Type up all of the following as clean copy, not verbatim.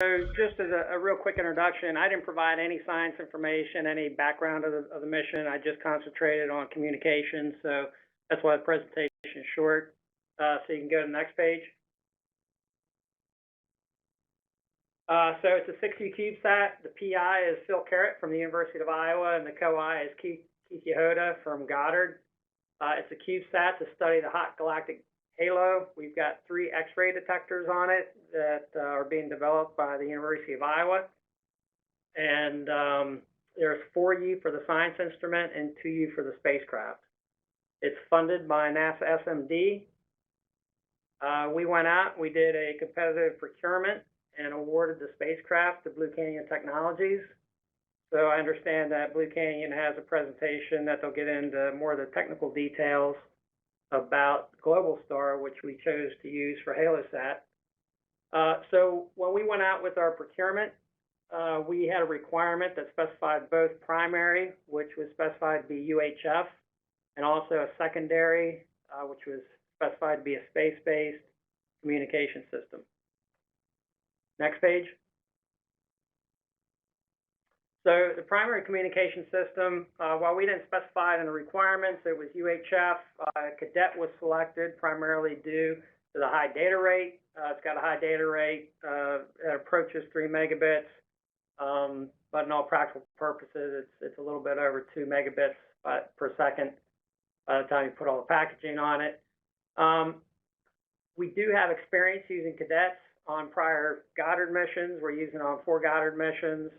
just as a real quick introduction, I didn't provide any science information, any background of the mission. I just concentrated on communication, so that's why the presentation is short. So you can go to the next page. So it's a 6U CubeSat. The PI is Phil Carrot from the University of Iowa, and the co-I is Keith Yehoda from Goddard. It's a CubeSat to study the hot galactic halo. We've got 3 X-ray detectors on it that are being developed by the University of Iowa. And there's 4U for the science instrument and 2U for the spacecraft. It's funded by NASA SMD. We went out, we did a competitive procurement and awarded the spacecraft to Blue Canyon Technologies. So I understand that Blue Canyon has a presentation that they'll get into more of the technical details about Globalstar, which we chose to use for HaloSat. So when we went out with our procurement, we had a requirement that specified both primary, which was specified to be UHF, and also a secondary, which was specified to be a space-based communication system. Next page. So the primary communication system, while we didn't specify it in the requirements, it was UHF. Cadet was selected primarily due to the high data rate. It's got a high data rate that approaches 3 megabits, but in all practical purposes, it's a little bit over 2 megabits per second by the time you put all the packaging on it. We do have experience using cadets on prior Goddard missions. We're using it on 4 Goddard missions,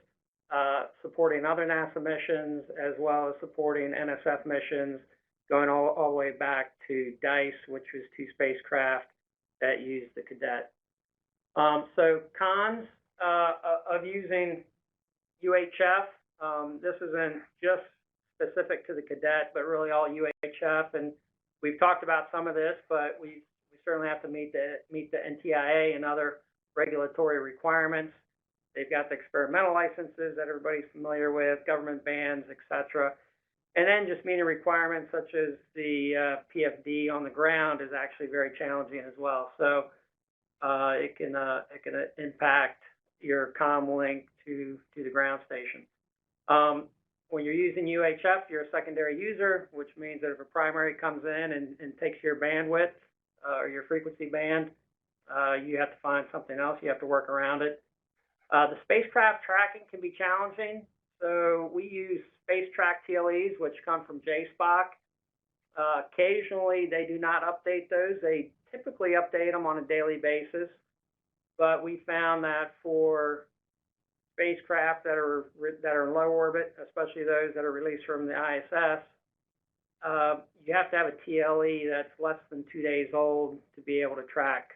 supporting other NASA missions, as well as supporting NSF missions, going all the way back to DICE, which was 2 spacecraft that used the cadet. So cons of using UHF, this isn't just specific to the cadet, but really all UHF. And we've talked about some of this, but we certainly have to meet the NTIA and other regulatory requirements. They've got the experimental licenses that everybody's familiar with, government bans, etc. And then just meeting requirements such as the PFD on the ground is actually very challenging as well. So it can impact your comm link to the ground station. When you're using UHF, you're a secondary user, which means that if a primary comes in and takes your bandwidth or your frequency band, you have to find something else. You have to work around it. The spacecraft tracking can be challenging. So we use space track TLEs, which come from JSPOC. Occasionally, they do not update those. They typically update them on a daily basis. But we found that for spacecraft that are in low orbit, especially those that are released from the ISS, you have to have a TLE that's less than 2 days old to be able to track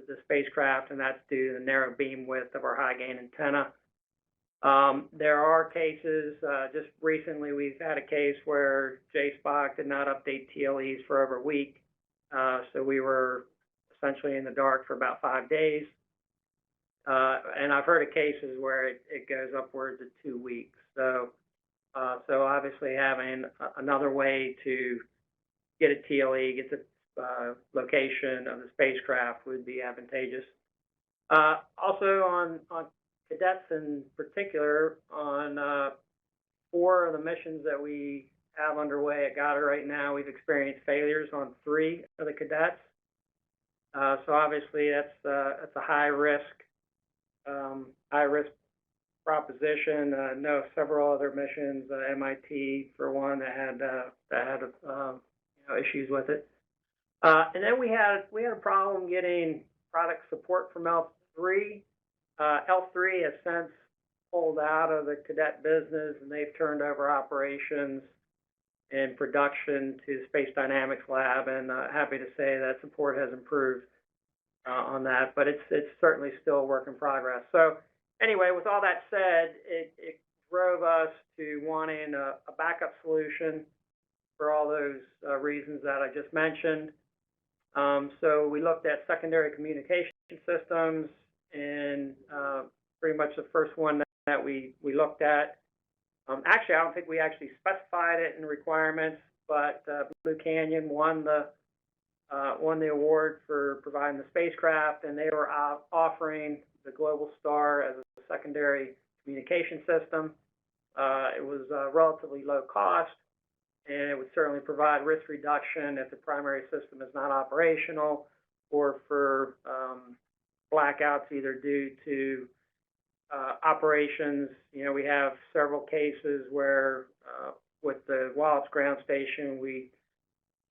the spacecraft, and that's due to the narrow beam width of our high gain antenna. There are cases, just recently we've had a case where JSPOC did not update TLEs for over a week, so we were essentially in the dark for about 5 days. And I've heard of cases where it goes upwards of 2 weeks. So obviously having another way to get a TLE, get the location of the spacecraft would be advantageous. Also on cadets in particular, on 4 of the missions that we have underway at Goddard right now, we've experienced failures on 3 of the cadets. So obviously that's a high risk proposition. I know several other missions, MIT for one, that had issues with it. And then we had a problem getting product support from L3. L3 has since pulled out of the cadet business, and they've turned over operations and production to the Space Dynamics Lab, and happy to say that support has improved on that, but it's certainly still a work in progress. So anyway, with all that said, it drove us to wanting a backup solution for all those reasons that I just mentioned. So we looked at secondary communication systems, and pretty much the first one that we looked at. Actually, I don't think we actually specified it in requirements, but Blue Canyon won the award for providing the spacecraft, and they were offering the Globalstar as a secondary communication system. It was relatively low cost, and it would certainly provide risk reduction if the primary system is not operational or for blackouts either due to operations. You know, we have several cases where with the Wallops ground station, we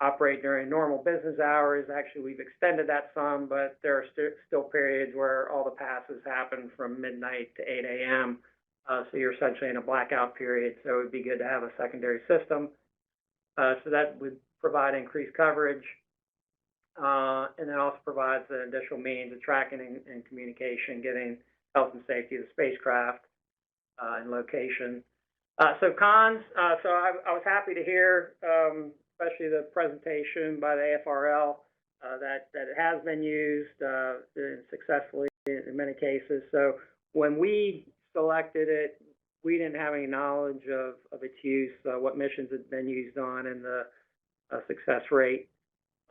operate during normal business hours. Actually, we've extended that some, but there are still periods where all the passes happen from midnight to 8 a.m. So you're essentially in a blackout period. So it would be good to have a secondary system. So that would provide increased coverage, and then also provides an additional means of tracking and communication, getting health and safety of the spacecraft and location. So cons, so I was happy to hear, especially the presentation by the AFRL, that it has been used successfully in many cases. So when we selected it, we didn't have any knowledge of its use, what missions had been used on, and the success rate.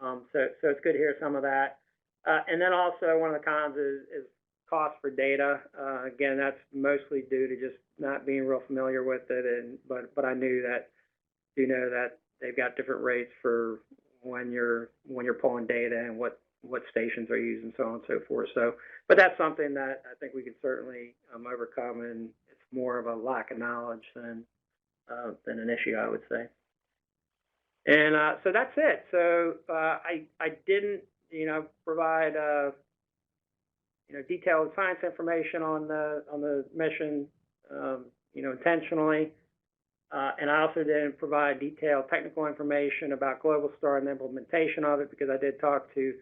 So it's good to hear some of that. And then also one of the cons is cost for data. Again, that's mostly due to just not being real familiar with it, but I do know that they've got different rates for when you're pulling data and what stations are used and so on and so forth. So, but that's something that I think we can certainly overcome, and it's more of a lack of knowledge than an issue, I would say. And so that's it. So I didn't, provide detailed science information on the mission, intentionally. And I also didn't provide detailed technical information about Globalstar and the implementation of it, because I did talk to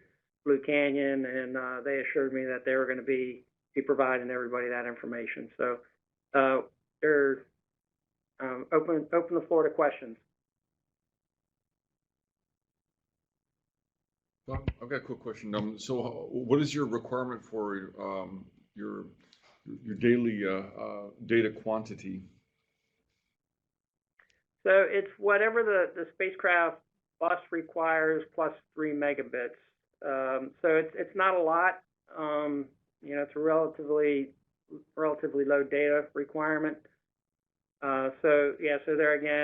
Blue Canyon, and they assured me that they were going to be providing everybody that information. So they're open the floor to questions. Well, I've got a quick question. So what is your requirement for your daily data quantity? So it's whatever the spacecraft bus requires plus 3 megabits. So it's not a lot. It's a relatively low data requirement. So there again,